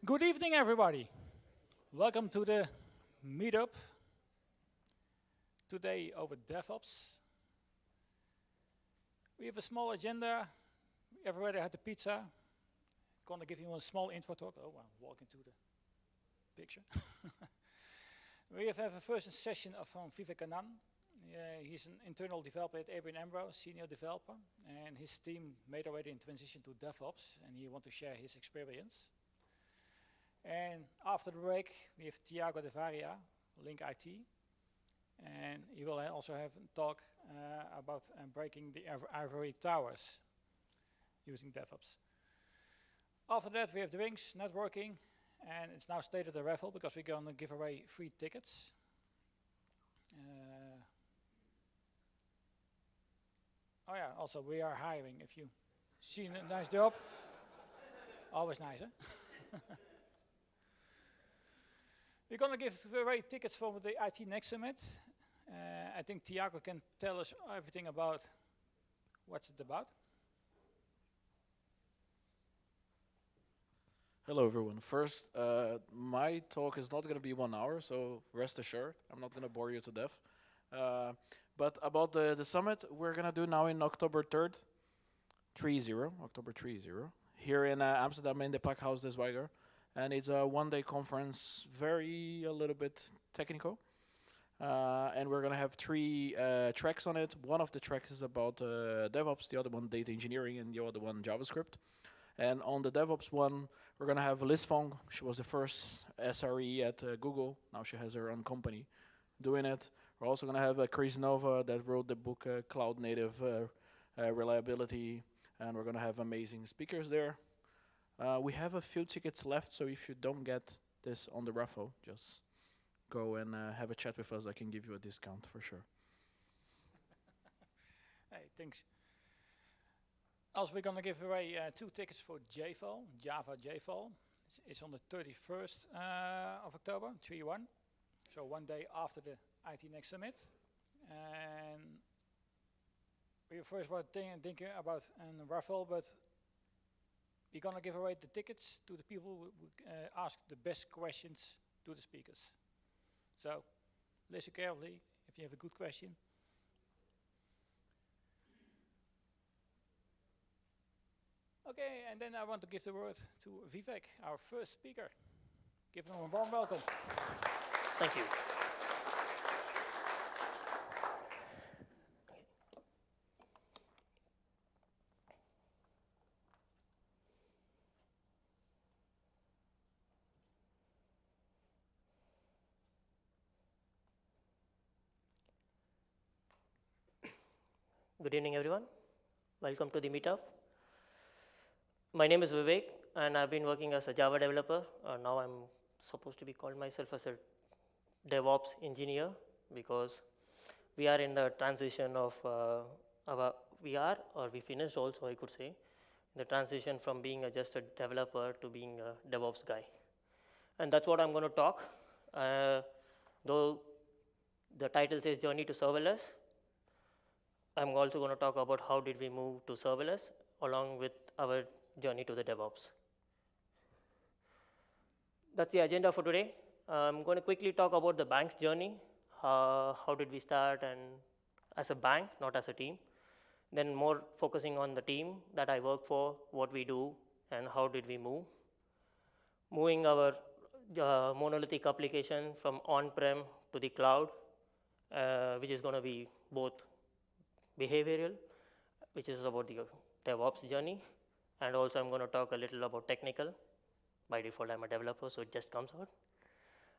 Good evening, everybody. Welcome to the MeetUp. Today over DevOps. We have a small agenda. Everybody had the pizza. Gonna give you a small intro talk. Oh, I'm walking to the picture. We have a first session from Vivek Kannan. He's an internal developer at ABN AMRO, senior developer, and his team made already in transition to DevOps, and he wants to share his experience. And after the break, we have Tiago de Varia, LinkIT, and he will also have a talk about breaking the ivory towers using DevOps. After that, we have drinks, networking, and it's now stated a raffle because we're going to give away free tickets. Oh yeah, also we are hiring. If you see a nice job, always nice, eh? We're going to give away tickets for the IT Next Summit. I think Tiago can tell us everything about what's it about. Hello, everyone. First, my talk is not going to be 1 hour, so rest assured, I'm not going to bore you to death. But about the summit, we're going to do now in October 3rd, October 30, here in Amsterdam in the Pakhuis des Weiger. And it's a one-day conference, a little bit technical. And we're going to have three tracks on it. One of the tracks is about DevOps, the other one data engineering, and the other one JavaScript. And on the DevOps one, we're going to have Liz Fong. She was the first SRE at Google. Now she has her own company doing it. We're also going to have Chris Nova that wrote the book Cloud Native Reliability. And we're going to have amazing speakers there. We have a few tickets left, so if you don't get this on the raffle, just go and have a chat with us. I can give you a discount for sure. Hey, thanks. Also, we're going to give away 2 tickets for JFall, Java JFall. It's on the 31st of October, 3-1. So one day after the IT Next Summit. And we first were thinking about a raffle, but we're going to give away the tickets to the people who ask the best questions to the speakers. So listen carefully if you have a good question. Okay, and then I want to give the word to Vivek, our first speaker. Give him a warm welcome. Thank you. Good evening, everyone. Welcome to the meetup. My name is Vivek, and I've been working as a Java developer. Now I'm supposed to be called myself as a DevOps engineer because we are in the transition of we finished also, I could say, the transition from being just a developer to being a DevOps guy. And that's what I'm going to talk. Though the title says Journey to Serverless, I'm also going to talk about how did we move to serverless along with our journey to the DevOps. That's the agenda for today. I'm going to quickly talk about the bank's journey. How did we start and as a bank, not as a team. Then more focusing on the team that I work for, what we do, and how did we move. Moving our monolithic application from on-prem to the cloud, which is going to be both behavioral, which is about the DevOps journey, and also I'm going to talk a little about technical. By default, I'm a developer, so it just comes out.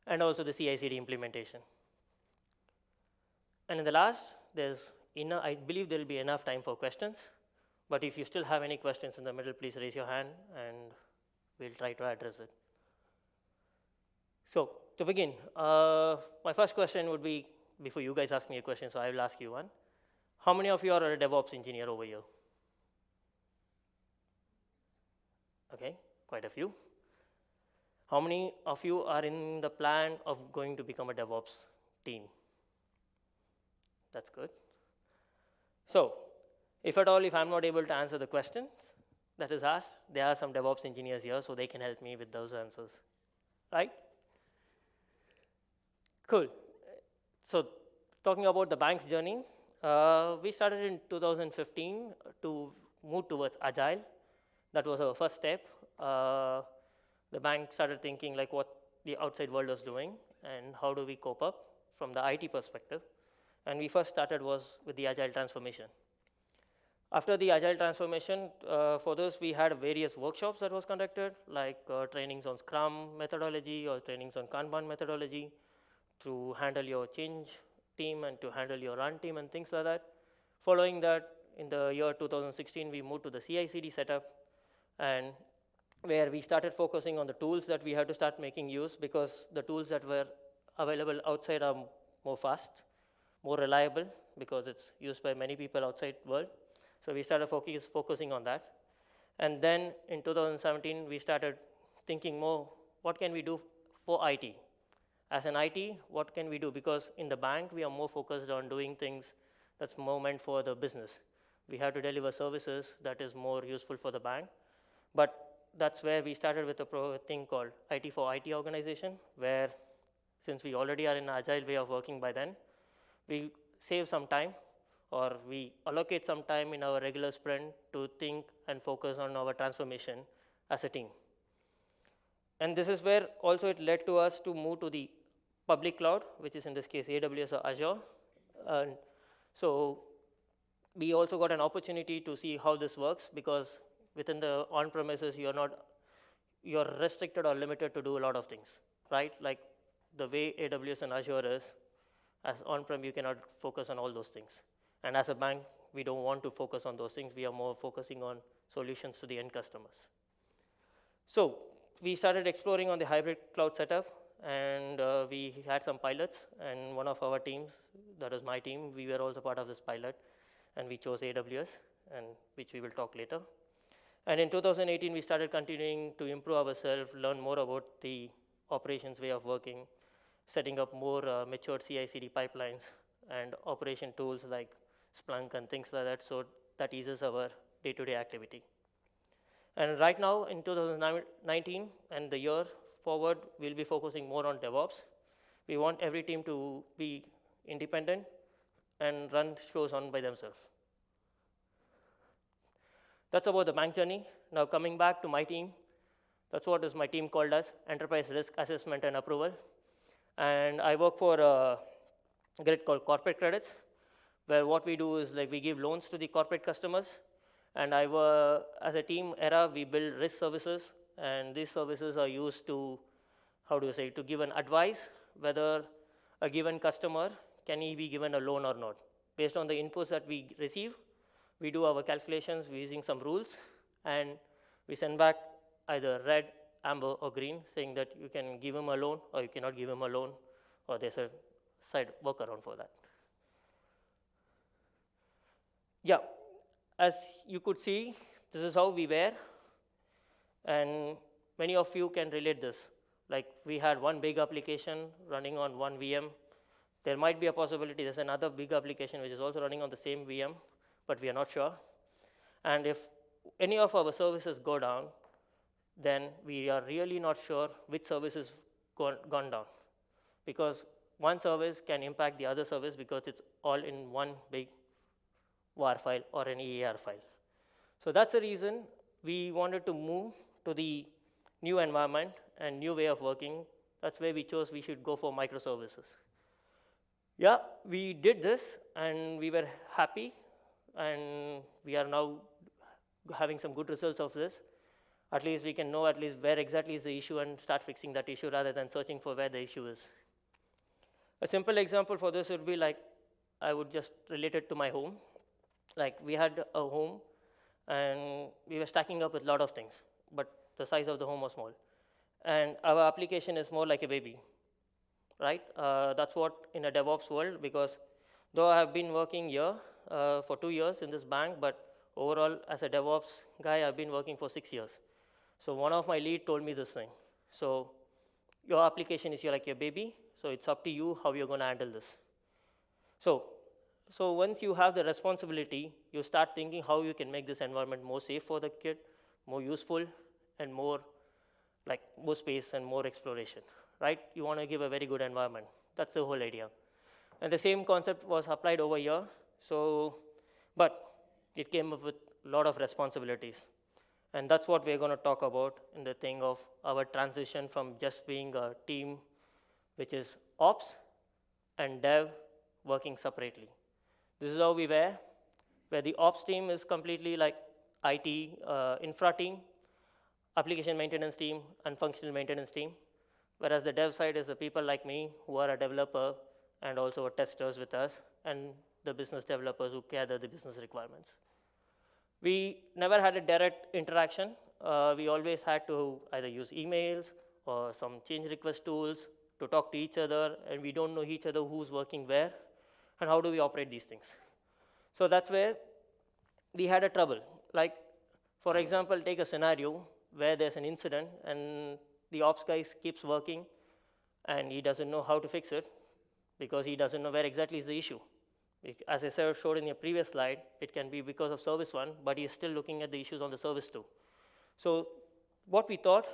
And also the CI/CD implementation. And in the last, I believe there will be enough time for questions. But if you still have any questions in the middle, please raise your hand, and we'll try to address it. So to begin, my first question would be, before you guys ask me a question, so I will ask you one. How many of you are a DevOps engineer over here? Okay, quite a few. How many of you are in the plan of going to become a DevOps team? That's good. So, if I'm not able to answer the questions, that is asked, there are some DevOps engineers here, so they can help me with those answers, right? Cool. So talking about the bank's journey, we started in 2015 to move towards Agile. That was our first step. The bank started thinking like what the outside world was doing and how do we cope up from the IT perspective. And we first started was with the Agile transformation. After the Agile transformation, for those we had various workshops that was conducted, like trainings on Scrum methodology or trainings on Kanban methodology to handle your change team and to handle your run team and things like that. Following that, in the year 2016, we moved to the CI/CD setup, and where we started focusing on the tools that we had to start making use, because the tools that were available outside are more fast, more reliable, because it's used by many people outside world. So we started focusing on that. And then in 2017, we started thinking more, what can we do for IT? As an IT, what can we do? Because in the bank, we are more focused on doing things that's more meant for the business. We have to deliver services that is more useful for the bank. But that's where we started with a thing called IT for IT organization, where since we already are in an agile way of working by then, we save some time, or we allocate some time in our regular sprint to think and focus on our transformation as a team. And this is where also it led to us to move to the public cloud, which is in this case AWS or Azure. And so we also got an opportunity to see how this works, because within the on-premises, you're restricted or limited to do a lot of things, right? Like the way AWS and Azure is, as on-prem, you cannot focus on all those things. And as a bank, we don't want to focus on those things. We are more focusing on solutions to the end customers. So we started exploring on the hybrid cloud setup, and we had some pilots, and one of our teams, that was my team, we were also part of this pilot, and we chose AWS, and which we will talk later. And in 2018, we started continuing to improve ourselves, learn more about the operations way of working, setting up more matured CI/CD pipelines and operation tools like Splunk and things like that, so that eases our day-to-day activity. And right now, in 2019 and the year forward, we'll be focusing more on DevOps. We want every team to be independent and run shows on by themselves. That's about the bank journey. Now coming back to my team, that's what is my team called as Enterprise Risk Assessment and Approval. And I work for a grid called Corporate Credits, where what we do is like we give loans to the corporate customers. And as a team era, we build risk services, and these services are used to, to give an advice whether a given customer can he be given a loan or not. Based on the inputs that we receive, we do our calculations using some rules, and we send back either red, amber, or green, saying that you can give him a loan or you cannot give him a loan, or there's a side workaround for that. Yeah, as you could see, this is how we were, and many of you can relate this. Like we had one big application running on one VM. There might be a possibility there's another big application which is also running on the same VM, but we are not sure. And if any of our services go down, then we are really not sure which service is gone down, because one service can impact the other service because it's all in one big WAR file or an EAR file. So that's the reason we wanted to move to the new environment and new way of working. That's where we chose we should go for microservices. Yeah, we did this and we were happy, and we are now having some good results of this. At least we can know at least where exactly is the issue and start fixing that issue rather than searching for where the issue is. A simple example for this would be like, I would just relate it to my home. Like we had a home and we were stacking up with a lot of things, but the size of the home was small. And our application is more like a baby, right? That's what in a DevOps world, because though I have been working here for 2 years in this bank, but overall as a DevOps guy, I've been working for 6 years. So one of my lead told me this thing. So your application is like your baby, so it's up to you how you're going to handle this. So once you have the responsibility, you start thinking how you can make this environment more safe for the kid, more useful, and more space and more exploration, right? You want to give a very good environment. That's the whole idea. And the same concept was applied over here. So, but it came up with a lot of responsibilities. And that's what we're going to talk about in the thing of our transition from just being a team which is ops and dev working separately. This is how we were, where the ops team is completely like IT infra team, application maintenance team, and functional maintenance team, whereas the dev side is the people like me who are a developer and also testers with us, and the business developers who gather the business requirements. We never had a direct interaction. We always had to either use emails or some change request tools to talk to each other, and we don't know each other who's working where, and how do we operate these things. So that's where we had a trouble. Like, for example, take a scenario where there's an incident and the ops guy keeps working and he doesn't know how to fix it because he doesn't know where exactly is the issue. As I showed in the previous slide, it can be because of service 1, but he's still looking at the issues on the service 2. So what we thought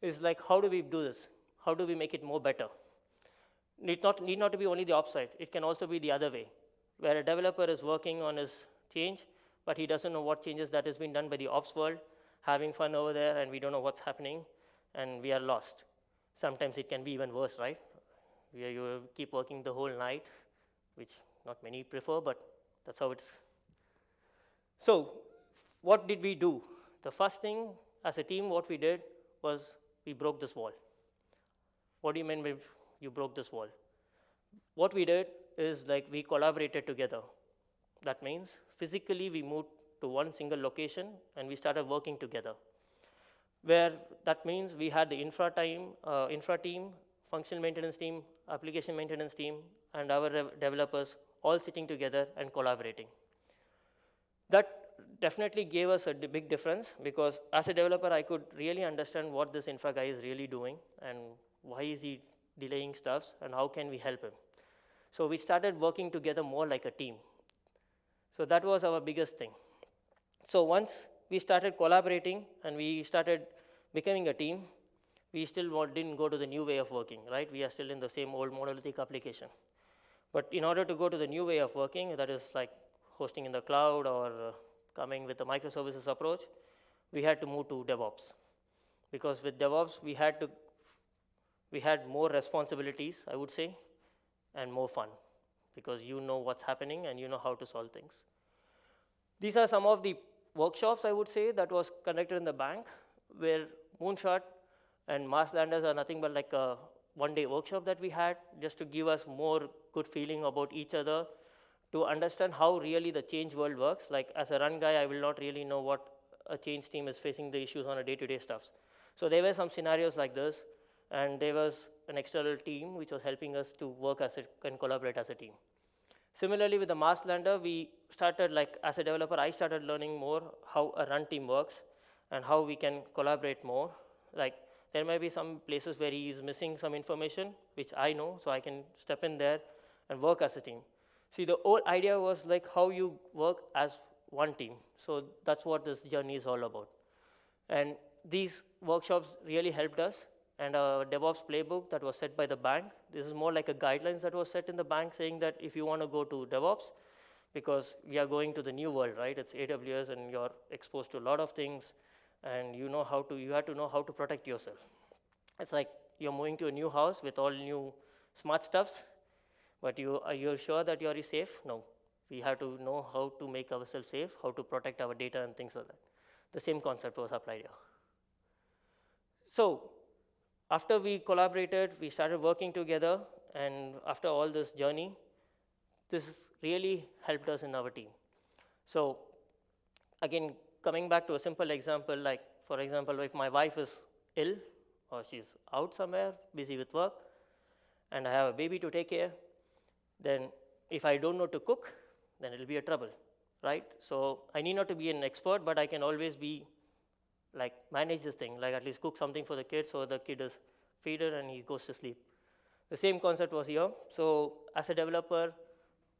is like, how do we do this? How do we make it more better? Need not to be only the ops side. It can also be the other way, where a developer is working on his change, but he doesn't know what changes that has been done by the ops world, having fun over there, and we don't know what's happening, and we are lost. Sometimes it can be even worse, right? Where you keep working the whole night, which not many prefer, but that's how it's. So what did we do? The first thing as a team, what we did was we broke this wall. What do you mean by you broke this wall? What we did is like we collaborated together. That means physically we moved to one single location and we started working together. Where that means we had the infra team, functional maintenance team, application maintenance team, and our developers all sitting together and collaborating. That definitely gave us a big difference because as a developer, I could really understand what this infra guy is really doing and why is he delaying stuff and how can we help him. So we started working together more like a team. So that was our biggest thing. So once we started collaborating and we started becoming a team, we still didn't go to the new way of working, right? We are still in the same old monolithic application. But in order to go to the new way of working, that is like hosting in the cloud or coming with the microservices approach, we had to move to DevOps. Because with DevOps, we had more responsibilities, I would say, and more fun, because you know what's happening and you know how to solve things. These are some of the workshops, I would say, that was conducted in the bank, where Moonshot and Mars Landers are nothing but like a one-day workshop that we had, just to give us more good feeling about each other, to understand how really the change world works. Like as a run guy, I will not really know what a change team is facing the issues on a day-to-day stuff. So there were some scenarios like this, and there was an external team which was helping us to work and collaborate as a team. Similarly, with the Mars Lander, we started, like as a developer, I started learning more how a run team works and how we can collaborate more. Like there may be some places where he is missing some information, which I know, so I can step in there and work as a team. See, the whole idea was like how you work as one team. So that's what this journey is all about. And these workshops really helped us. And a DevOps playbook that was set by the bank. This is more like a guidelines that was set in the bank saying that if you want to go to DevOps, because we are going to the new world, right? It's AWS and you're exposed to a lot of things and you have to know how to protect yourself. It's like you're moving to a new house with all new smart stuffs, but are you sure that you're safe? No. We have to know how to make ourselves safe, how to protect our data and things like that. The same concept was applied here. So, after we collaborated, we started working together, and after all this journey, this really helped us in our team. So again, coming back to a simple example, like for example, if my wife is ill or she's out somewhere, busy with work, and I have a baby to take care, then if I don't know to cook, then it'll be a trouble, right? So I need not to be an expert, but I can always be like manage this thing, like at least cook something for the kid so the kid is fed and he goes to sleep. The same concept was here. So as a developer,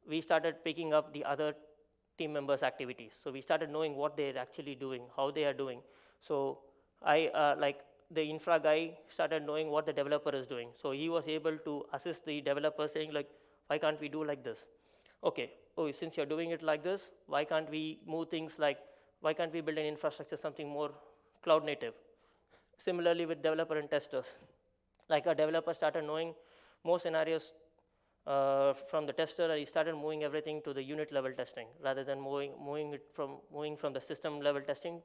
we started picking up the other team members' activities. So we started knowing what they're actually doing, how they are doing. So like the infra guy started knowing what the developer is doing. So he was able to assist the developer saying like, why can't we do like this? Okay, oh, since you're doing it like this, why can't we move things like, why can't we build an infrastructure something more cloud native? Similarly with developer and testers. Like a developer started knowing more scenarios from the tester, and he started moving everything to the unit level testing rather than moving from the system level testing.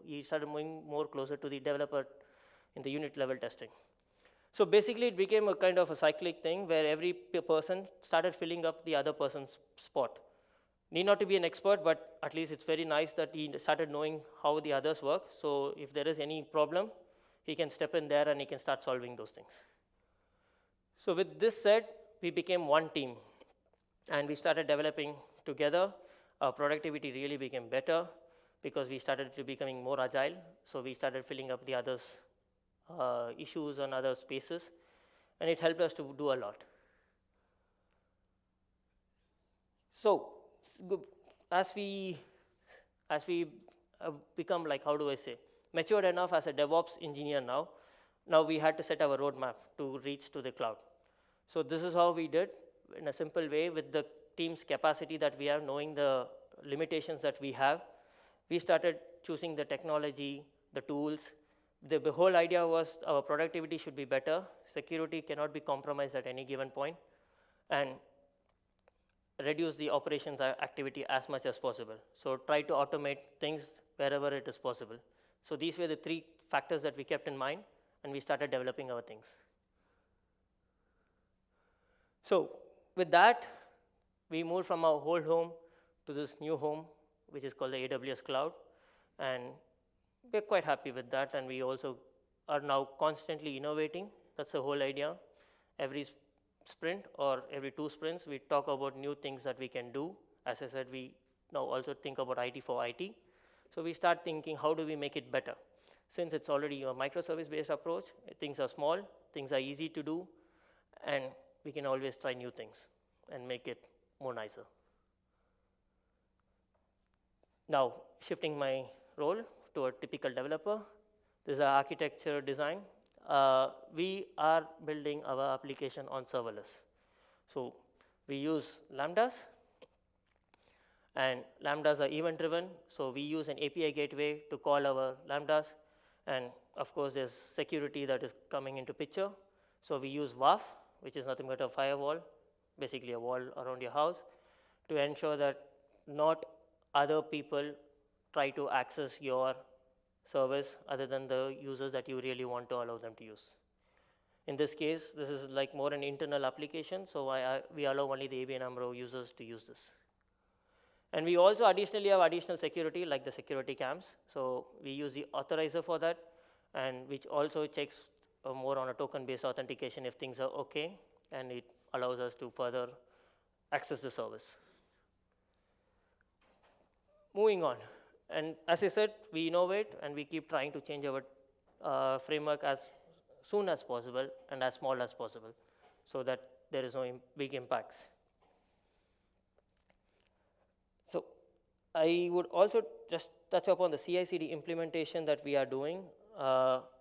He started moving more closer to the developer in the unit level testing. So basically, it became a kind of a cyclic thing where every person started filling up the other person's spot. Need not to be an expert, but at least it's very nice that he started knowing how the others work. So if there is any problem, he can step in there and he can start solving those things. So with this said, we became one team, and we started developing together. Our productivity really became better because we started to becoming more agile. So we started filling up the others' issues and other spaces, and it helped us to do a lot. So as we become, like, how do I say, matured enough as a DevOps engineer now we had to set our roadmap to reach to the cloud. So this is how we did, in a simple way, with the team's capacity that we have, knowing the limitations that we have. We started choosing the technology, the tools. The whole idea was our productivity should be better, security cannot be compromised at any given point, and reduce the operations activity as much as possible. So try to automate things wherever it is possible. So these were the 3 factors that we kept in mind, and we started developing our things. So with that, we moved from our old home to this new home, which is called the AWS Cloud, and we're quite happy with that, and we also are now constantly innovating. That's the whole idea. Every sprint or every 2 sprints, we talk about new things that we can do. As I said, we now also think about IT for IT. So we start thinking, how do we make it better? Since it's already a microservice-based approach, things are small, things are easy to do, and we can always try new things and make it more nicer. Now, shifting my role to a typical developer, this is our architecture design. We are building our application on serverless. So we use Lambdas, and Lambdas are event-driven, so we use an API gateway to call our Lambdas, and of course, there's security that is coming into picture. So we use WAF, which is nothing but a firewall, basically a wall around your house, to ensure that not other people try to access your service other than the users that you really want to allow them to use. In this case, this is like more an internal application, so we allow only the ABN AMRO users to use this. And we also additionally have additional security, like the security cams. So we use the authorizer for that, and which also checks more on a token-based authentication if things are okay, and it allows us to further access the service. Moving on, and as I said, we innovate and we keep trying to change our framework as soon as possible and as small as possible, so that there is no big impacts. So I would also just touch upon the CI/CD implementation that we are doing.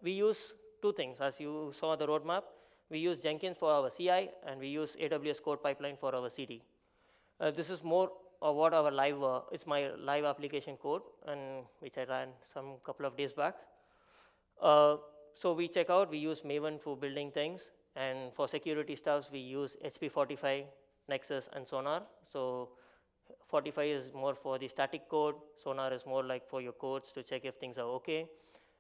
We use 2 things. As you saw the roadmap, we use Jenkins for our CI, and we use AWS Code Pipeline for our CD. This is more of what our live, it's my live application code, and which I ran some couple of days back. So we check out, we use Maven for building things, and for security stuffs, we use HP45, Nexus, and Sonar. So 45 is more for the static code, Sonar is more like for your codes to check if things are okay,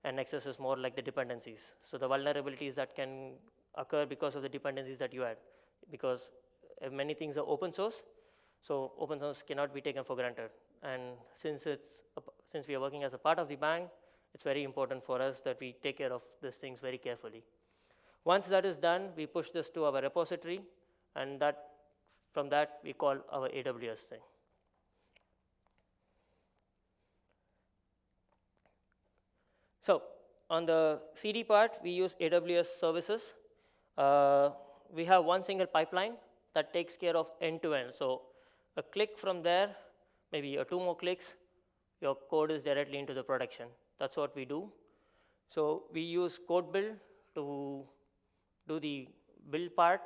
and Nexus is more like the dependencies. So the vulnerabilities that can occur because of the dependencies that you add, because many things are open source, so open source cannot be taken for granted. And since we are working as a part of the bank, it's very important for us that we take care of these things very carefully. Once that is done, we push this to our repository, and from that we call our AWS thing. So on the CD part, we use AWS services. We have one single pipeline that takes care of end-to-end. So a click from there, maybe 2 more clicks, your code is directly into the production. That's what we do. So we use code build to do the build part,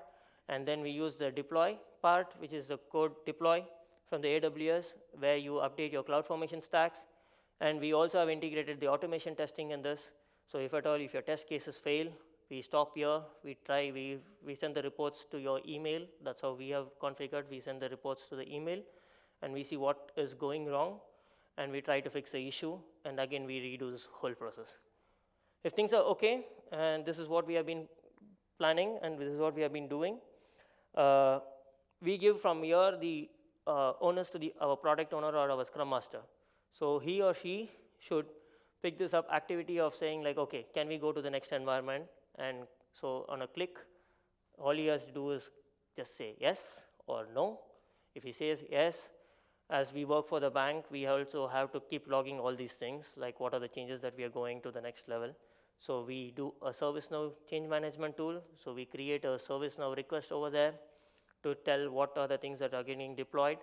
and then we use the deploy part, which is the code deploy from the AWS, where you update your CloudFormation stacks. And we also have integrated the automation testing in this. So if at all, if your test cases fail, we stop here, we send the reports to your email. That's how we have configured. We send the reports to the email, and we see what is going wrong, and we try to fix the issue, and again, we redo this whole process. If things are okay, and this is what we have been planning, and this is what we have been doing, we give from here the owners to our product owner or our scrum master. So he or she should pick this up activity of saying like, okay, can we go to the next environment? And so on a click, all he has to do is just say yes or no. If he says yes, as we work for the bank, we also have to keep logging all these things, like what are the changes that we are going to the next level. So we do a ServiceNow change management tool. So we create a ServiceNow request over there to tell what are the things that are getting deployed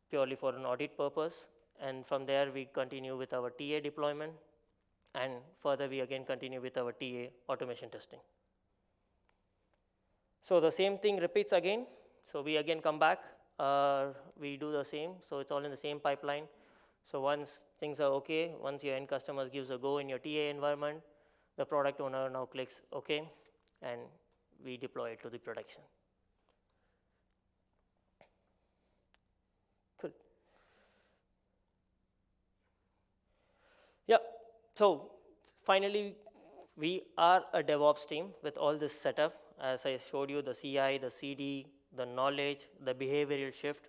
purely for an audit purpose. And from there, we continue with our TA deployment. And further, we again continue with our TA automation testing. So the same thing repeats again. So we again come back. We do the same. So it's all in the same pipeline. So once things are okay, once your end customer gives a go in your TA environment, the product owner now clicks OK, and we deploy it to the production. Cool. Yeah. So finally, we are a DevOps team with all this setup. As I showed you, the CI, the CD, the knowledge, the behavioral shift.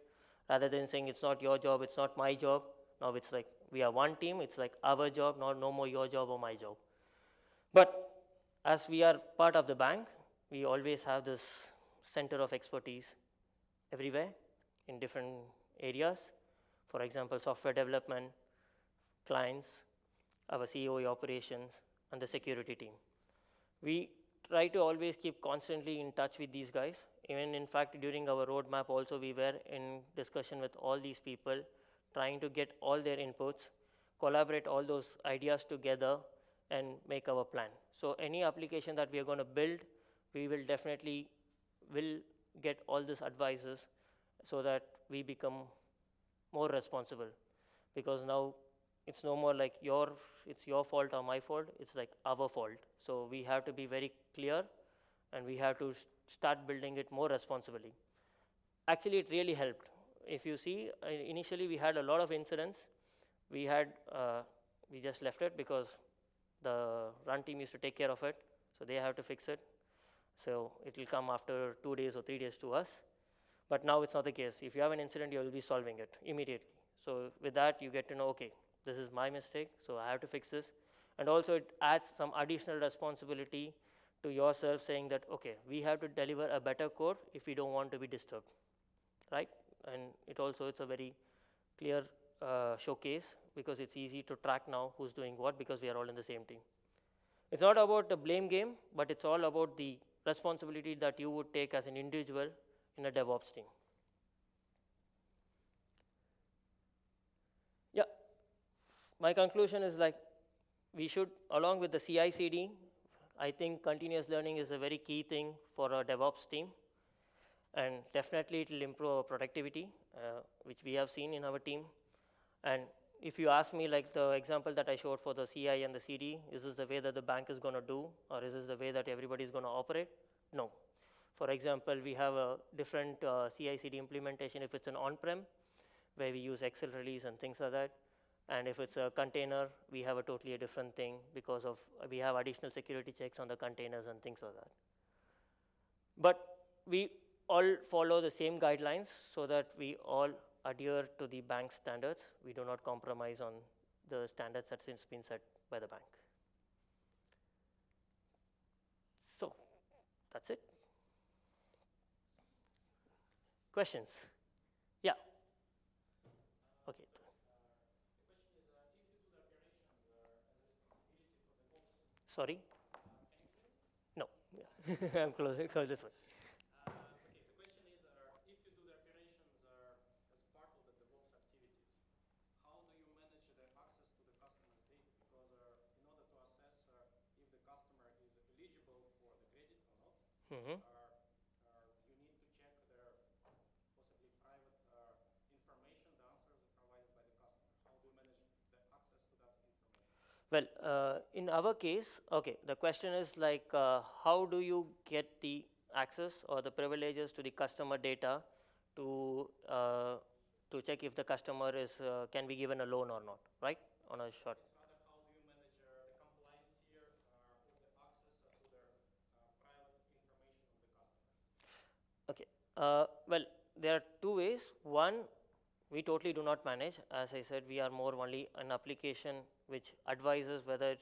Rather than saying it's not your job, it's not my job. Now it's like we are one team. It's like our job, no more your job or my job. But as we are part of the bank, we always have this center of expertise everywhere in different areas. For example, software development, clients, our COE operations, and the security team. We try to always keep constantly in touch with these guys. Even in fact, during our roadmap also, we were in discussion with all these people, trying to get all their inputs, collaborate all those ideas together, and make our plan. So any application that we are going to build, we will definitely get all these advices so that we become more responsible. Because now it's no more like it's your fault or my fault, it's like our fault. So we have to be very clear, and we have to start building it more responsibly. Actually, it really helped. If you see, initially we had a lot of incidents. We just left it because the run team used to take care of it, so they have to fix it. So it will come after 2 days or 3 days to us. But now it's not the case. If you have an incident, you will be solving it immediately. So with that, you get to know, okay, this is my mistake, so I have to fix this. And also it adds some additional responsibility to yourself, saying that, okay, we have to deliver a better code if we don't want to be disturbed, right? And it's a very clear showcase, because it's easy to track now who's doing what, because we are all in the same team. It's not about the blame game, but it's all about the responsibility that you would take as an individual in a DevOps team. Yeah, my conclusion is like, we should, along with the CI/CD, I think continuous learning is a very key thing for a DevOps team. And definitely it will improve our productivity, which we have seen in our team. And if you ask me, like the example that I showed for the CI and the CD, is this the way that the bank is going to do, or is this the way that everybody is going to operate? No. For example, we have a different CI/CD implementation if it's an on-prem, where we use Excel release and things like that. And if it's a container, we have a totally different thing, because we have additional security checks on the containers and things like that. But we all follow the same guidelines so that we all adhere to the bank standards. We do not compromise on the standards that has been set by the bank. So that's it. Questions? Yeah. Okay. Sorry? No. Yeah. I'm close this one. Mhm. you need to check their possibly private information, the answers are provided by the customer. How do you manage the access to that information? Well, in our case, okay, the question is like, how do you get the access or the privileges to the customer data to check if the customer is can be given a loan or not, right? On a short. It's rather how do you manage the compliance here or the access to their private information of the customers? Okay. Well, there are two ways. One, we totally do not manage. As I said, we are more only an application which advises whether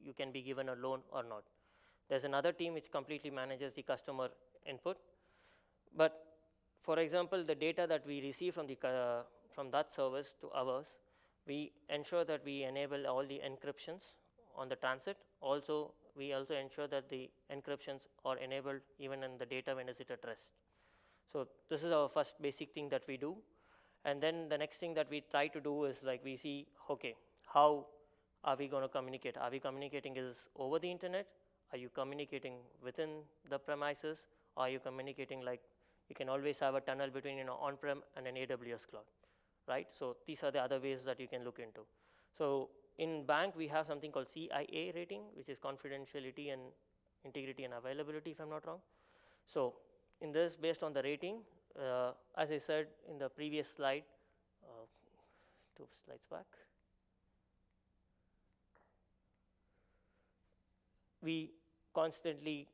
you can be given a loan or not. There's another team which completely manages the customer input. But for example, the data that we receive from that service to ours, we ensure that we enable all the encryptions on the transit. Also, we also ensure that the encryptions are enabled even in the data when is it at rest. So this is our first basic thing that we do. And then the next thing that we try to do is like we see, okay, how are we going to communicate? Are we communicating is over the internet? Are you communicating within the premises? Or are you communicating like you can always have a tunnel between on-prem and an AWS cloud, right? So these are the other ways that you can look into. So in bank, we have something called CIA rating, which is confidentiality and integrity and availability, if I'm not wrong. So in this, based on the rating, as I said in the previous slide, 2 slides back, we constantly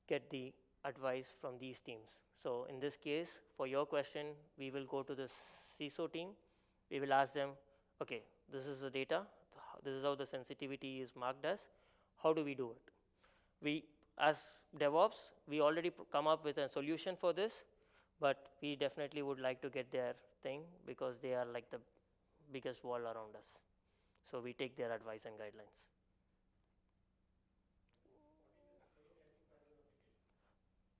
get the advice from these teams. So in this case, for your question, we will go to the CISO team. We will ask them, okay, this is the data. This is how the sensitivity is marked as. How do we do it? We, as DevOps, we already come up with a solution for this, but we definitely would like to get their thing because they are like the biggest wall around us. So we take their advice and guidelines.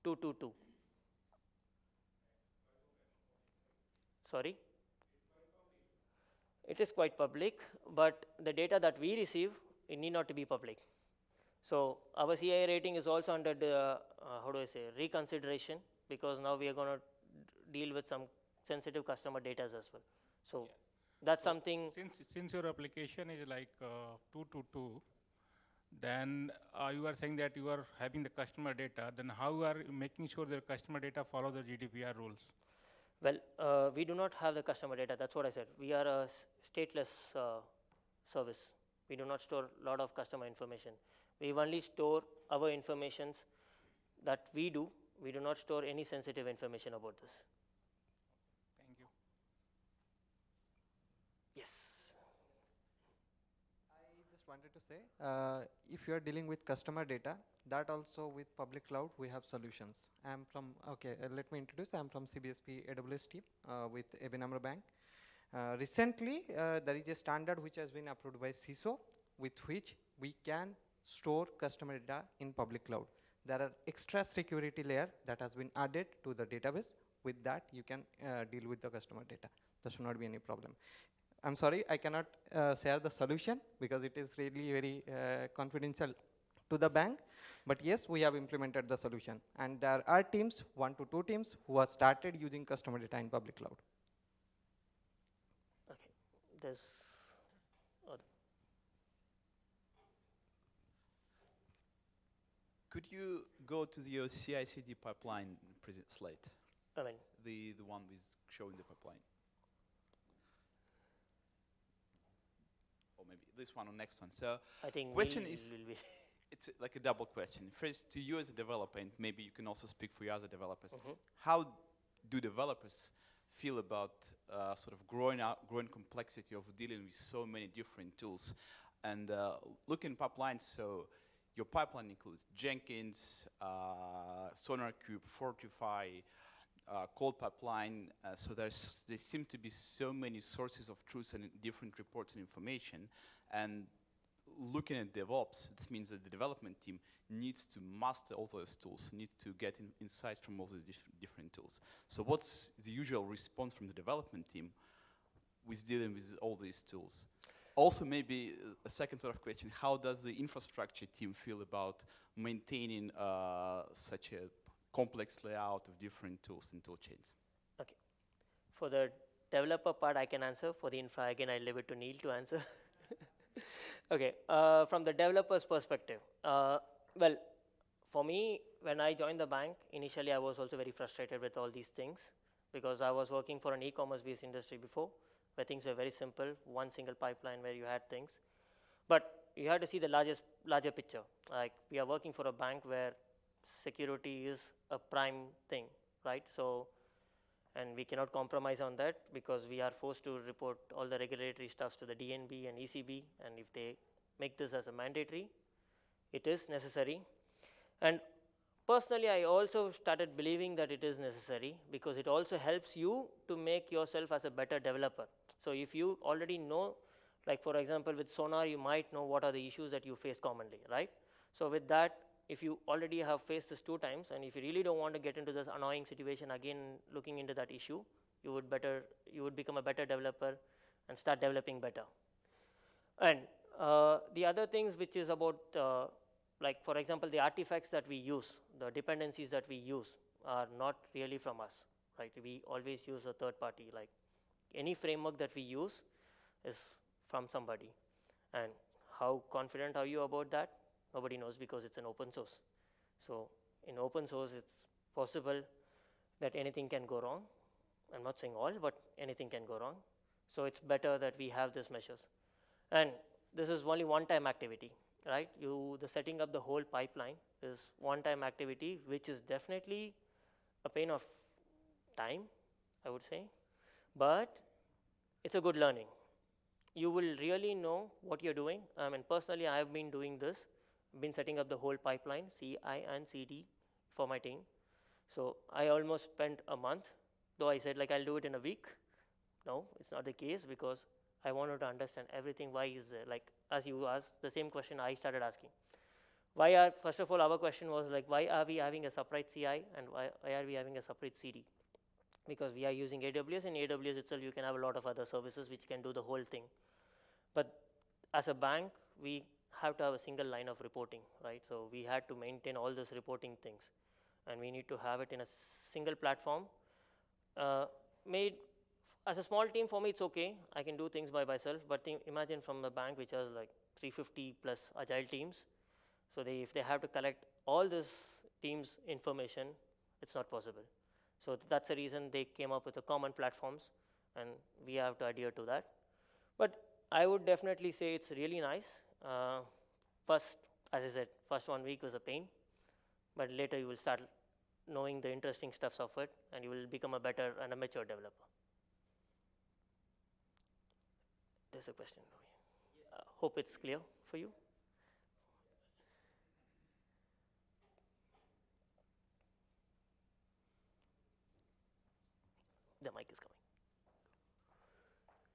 Two. Sorry? It is quite public, but the data that we receive, it need not to be public. So our CIA rating is also under the, how do I say, reconsideration, because now we are going to deal with some sensitive customer data as well. So yes. That's so something. Since your application is like 222, then you are saying that you are having the customer data, then how you are making sure the customer data follow the GDPR rules? Well, we do not have the customer data. That's what I said. We are a stateless service. We do not store a lot of customer information. We only store our informations that we do. We do not store any sensitive information about this. Thank you. Yes. I just wanted to say, if you are dealing with customer data, that also with public cloud, we have solutions. I'm from, let me introduce, I'm from CBSP AWS team with ABN AMRO Bank. Recently, there is a standard which has been approved by CISO, with which we can store customer data in public cloud. There are extra security layer that has been added to the database. With that, you can deal with the customer data. There should not be any problem. I'm sorry, I cannot share the solution because it is really very confidential to the bank. But yes, we have implemented the solution. And there are teams, 1 to 2 teams, who have started using customer data in public cloud. Okay, there's other. Could you go to the CI/CD pipeline slide? I mean, the one with showing the pipeline. Or maybe this one or next one. So I think question will is, be it's like a double question. First, to you as a developer, and maybe you can also speak for your other developers. How do developers feel about sort of growing complexity of dealing with so many different tools? And looking pipelines, so your pipeline includes Jenkins, SonarQube, Fortify, Cold Pipeline. So there seem to be so many sources of truth and different reports and information. And looking at DevOps, this means that the development team needs to master all those tools, needs to get insights from all those different tools. So what's the usual response from the development team with dealing with all these tools? Also, maybe a second sort of question, how does the infrastructure team feel about maintaining such a complex layout of different tools and tool chains? For the developer part, I can answer. For the infra, again, I leave it to Neil to answer. Okay, from the developer's perspective, well, for me, when I joined the bank, initially I was also very frustrated with all these things because I was working for an e-commerce based industry before, where things were very simple, one single pipeline where you had things. But you have to see the larger picture. Like, we are working for a bank where security is a prime thing, right? So, and we cannot compromise on that because we are forced to report all the regulatory stuffs to the DNB and ECB, and if they make this as a mandatory, it is necessary. And personally, I also started believing that it is necessary because it also helps you to make yourself as a better developer. So if you already know, like for example, with Sonar, you might know what are the issues that you face commonly, right? So with that, if you already have faced this 2 times, and if you really don't want to get into this annoying situation again, looking into that issue, you would become a better developer and start developing better. And the other things which is about, like for example, the artifacts that we use, the dependencies that we use are not really from us, right? We always use a third party. Like any framework that we use is from somebody. And how confident are you about that? Nobody knows because it's an open source. So in open source, it's possible that anything can go wrong. I'm not saying all, but anything can go wrong. So it's better that we have these measures. And this is only one-time activity, right? The setting up the whole pipeline is one-time activity, which is definitely a pain of time, I would say. But it's a good learning. You will really know what you're doing. I mean, personally, I have been doing this. Been setting up the whole pipeline, CI and CD, for my team. So I almost spent a month, though I said like I'll do it in a week. No, it's not the case because I wanted to understand everything. Why is there, like as you asked the same question I started asking. First of all, our question was like, why are we having a separate CI and why are we having a separate CD? Because we are using AWS, and AWS itself you can have a lot of other services which can do the whole thing. But as a bank, we have to have a single line of reporting, right? So we had to maintain all these reporting things, and we need to have it in a single platform. Made as a small team, for me it's okay. I can do things by myself, but imagine from the bank which has like 350 plus agile teams. So if they have to collect all this team's information, it's not possible. So that's the reason they came up with the common platforms, and we have to adhere to that. But I would definitely say it's really nice. First, as I said, first 1 week was a pain, but later you will start knowing the interesting stuffs of it, and you will become a better and a mature developer. There's a question. Hope it's clear for you. The mic is coming.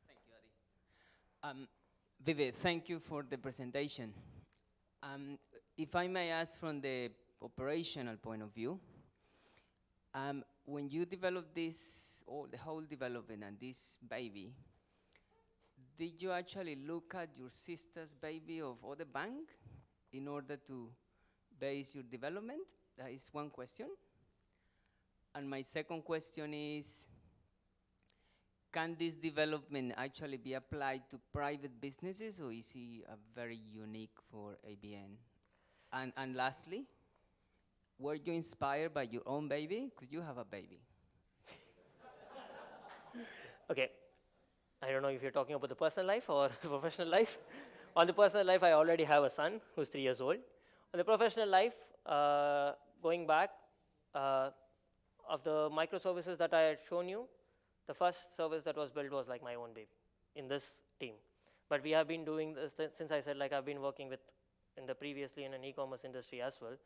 Thank you, Adi. Vivek, thank you for the presentation. If I may ask from the operational point of view, when you developed this, or the whole development and this baby, did you actually look at your sister's baby of other bank in order to base your development? That is one question. And my second question is, can this development actually be applied to private businesses, or is it very unique for ABN? And lastly, were you inspired by your own baby? Could you have a baby? Okay, I don't know if you're talking about the personal life or professional life. On the personal life, I already have a son who's 3 years old. On the professional life, going back, of the microservices that I had shown you, the first service that was built was like my own baby in this team. But we have been doing this since I said like I've been working with previously in an e-commerce industry as well.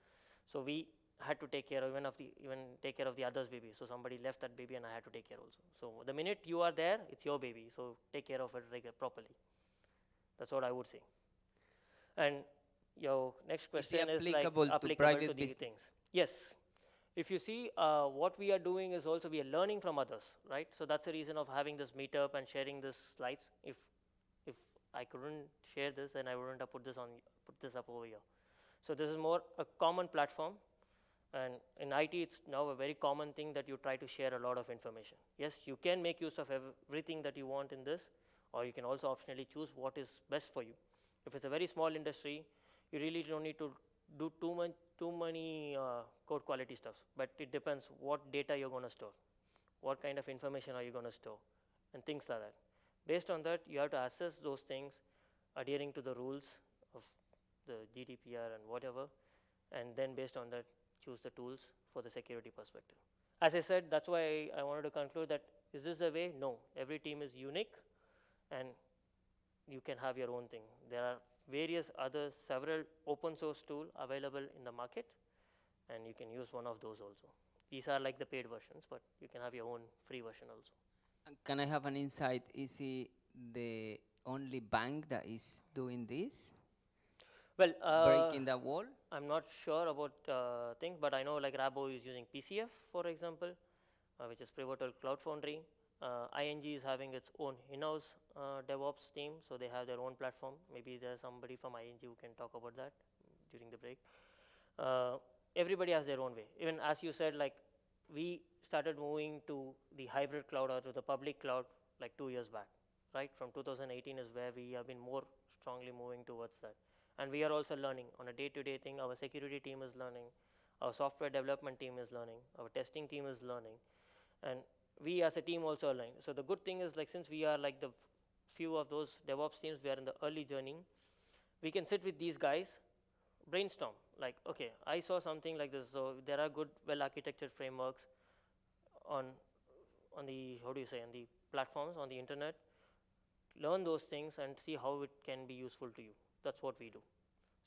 So we had to take care of even take care of the other's baby. So somebody left that baby and I had to take care also. So the minute you are there, it's your baby. So take care of it properly. That's what I would say. And your next question is like applicable to these things. Yes. If you see, what we are doing is also we are learning from others, right? So that's the reason of having this meetup and sharing these slides. If I couldn't share this, then I wouldn't have put this up over here. So this is more a common platform And in IT, it's now a very common thing that you try to share a lot of information. Yes, you can make use of everything that you want in this, or you can also optionally choose what is best for you. If it's a very small industry, you really don't need to do too many code quality stuff, but it depends what data you're going to store, what kind of information are you going to store, and things like that. Based on that, you have to assess those things, adhering to the rules of the GDPR and whatever, and then based on that, choose the tools for the security perspective. As I said, that's why I wanted to conclude that, is this the way? No, every team is unique, and you can have your own thing. There are various other several open source tools available in the market, and you can use one of those also. These are like the paid versions, but you can have your own free version also. Can I have an insight? Is it the only bank that is doing this? Well, Breaking the wall? I'm not sure about things, but I know like Rabo is using PCF, for example, which is Pivotal Cloud Foundry. ING is having its own in-house DevOps team, so they have their own platform. Maybe there's somebody from ING who can talk about that during the break. Everybody has their own way. Even as you said, like we started moving to the hybrid cloud or to the public cloud like 2 years back, right? From 2018 is where we have been more strongly moving towards that. And we are also learning on a day-to-day thing. Our security team is learning, our software development team is learning, our testing team is learning, and we as a team also are learning. So the good thing is, like, since we are like the few of those DevOps teams, we are in the early journey, we can sit with these guys, brainstorm, like, okay, I saw something like this, so there are good, well-architected frameworks on the, how do you say, on the platforms, on the internet, learn those things and see how it can be useful to you. That's what we do.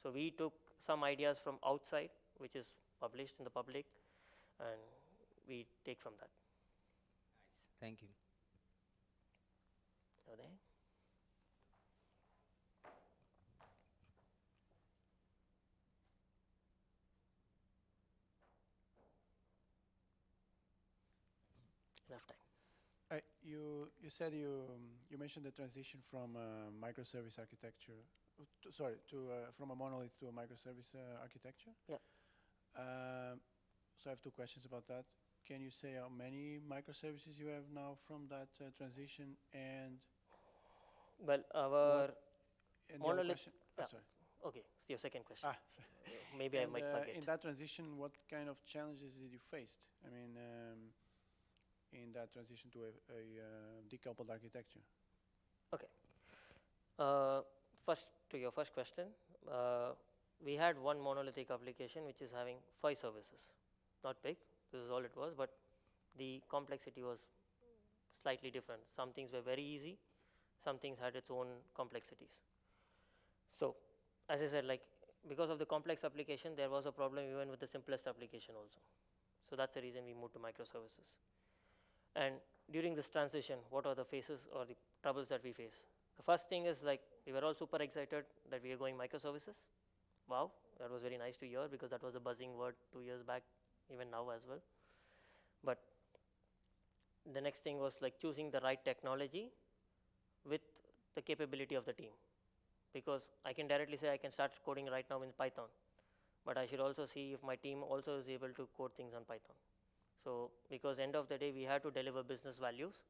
So we took some ideas from outside, which is published in the public, and we take from that. Nice. Thank you. Are they? Enough time. You said you mentioned the transition from microservice architecture, from a monolith to a microservice architecture. Yeah. So I have two questions about that. Can you say how many microservices you have now from that transition, and Well, our and the other monolith. question- Yeah. sorry. Okay, it's your second question. Sorry. Maybe I And, might forget. in that transition, what kind of challenges did you face? I mean, in that transition to a decoupled architecture. First, to your first question, we had one monolithic application which is having 5 services. Not big, this is all it was, but the complexity was slightly different. Some things were very easy, some things had its own complexities. So, as I said, like, because of the complex application, there was a problem even with the simplest application also. So that's the reason we moved to microservices. And during this transition, what are the phases or the troubles that we face? The first thing is, like, we were all super excited that we are going microservices. Wow, that was very nice to hear, because that was a buzzing word 2 years back, even now as well. But the next thing was like choosing the right technology with the capability of the team. Because I can directly say I can start coding right now in Python, but I should also see if my team also is able to code things on Python. So because end of the day, we have to deliver business values,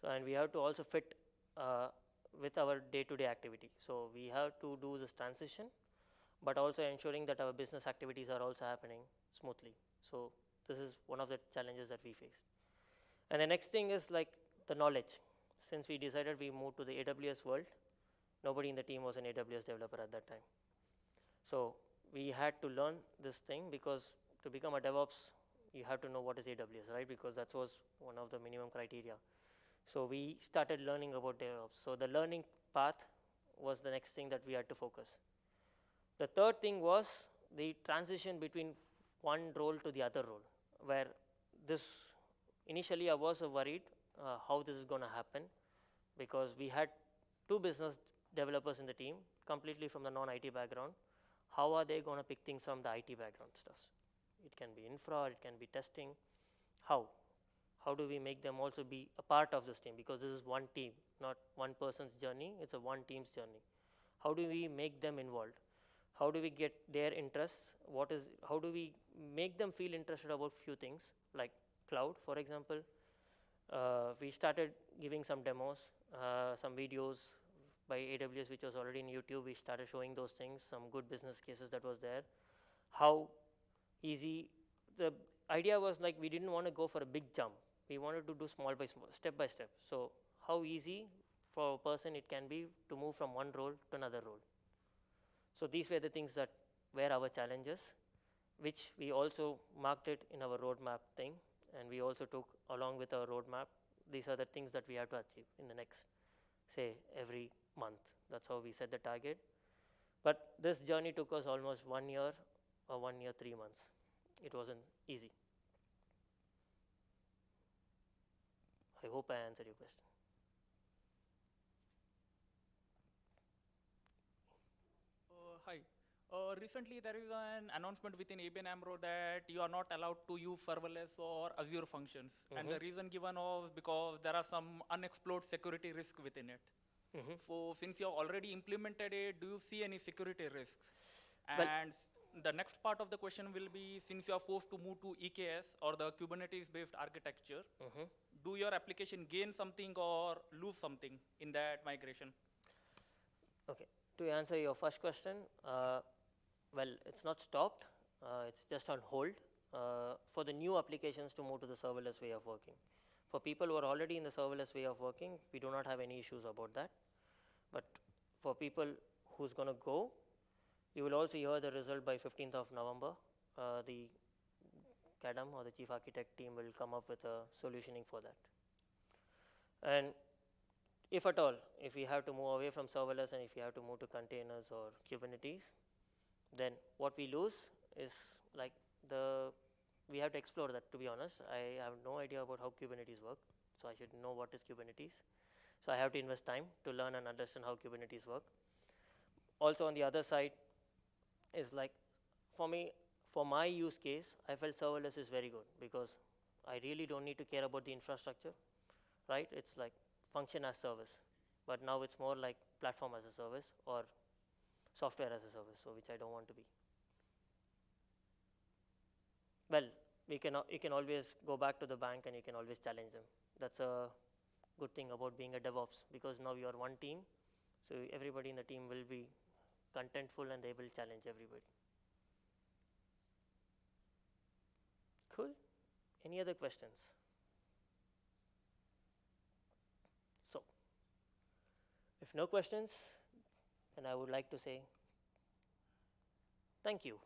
and we have to also fit with our day-to-day activity. So we have to do this transition, but also ensuring that our business activities are also happening smoothly. So this is one of the challenges that we faced. And the next thing is like the knowledge. Since we decided we moved to the AWS world, nobody in the team was an AWS developer at that time. So we had to learn this thing, because to become a DevOps, you have to know what is AWS, right? Because that was one of the minimum criteria. So we started learning about DevOps. So the learning path was the next thing that we had to focus. The third thing was the transition between one role to the other role, where this, initially I was worried how this is going to happen, because we had 2 business developers in the team, completely from the non-IT background. How are they going to pick things from the IT background stuffs? It can be infra, it can be testing. How? How do we make them also be a part of this team? Because this is one team, not one person's journey, it's a one team's journey. How do we make them involved? how do we get their interests? How do we make them feel interested about few things, like cloud, for example. We started giving some demos, some videos by AWS, which was already in YouTube. We started showing those things, some good business cases that was there. How easy, the idea was like we didn't want to go for a big jump. We wanted to do small by small, step by step. So how easy for a person it can be to move from one role to another role. So these were the things that were our challenges, which we also marked it in our roadmap thing. And we also took along with our roadmap, these are the things that we have to achieve in the next, say, every month. That's how we set the target. But this journey took us almost 1 year or 1 year, 3 months. It wasn't easy. I hope I answered your question. Hi. Recently, there is an announcement within ABN AMRO that you are not allowed to use serverless or Azure functions. And the reason given was because there are some unexplored security risks within it. So since you have already implemented it, do you see any security risks? And the next part of the question will be, since you are forced to move to EKS or the Kubernetes-based architecture, do your application gain something or lose something in that migration? Okay. To answer your first question, well, it's not stopped. It's just on hold for the new applications to move to the serverless way of working. For people who are already in the serverless way of working, we do not have any issues about that. But for people who's going to go, you will also hear the result by 15th of November. The CADAM or the Chief Architect team will come up with a solutioning for that. And if at all, if we have to move away from serverless and if we have to move to containers or Kubernetes, then what we lose is like we have to explore that, to be honest. I have no idea about how Kubernetes work, so I should know what is Kubernetes. So I have to invest time to learn and understand how Kubernetes work. Also on the other side is like, for me, for my use case, I felt serverless is very good because I really don't need to care about the infrastructure, right? It's like function as service, but now it's more like platform as a service or software as a service, so which I don't want to be. Well, you can always go back to the bank and you can always challenge them. That's a good thing about being a DevOps, because now you are one team, so everybody in the team will be contentful and they will challenge everybody. Cool. Any other questions? So, if no questions, then I would like to say thank you.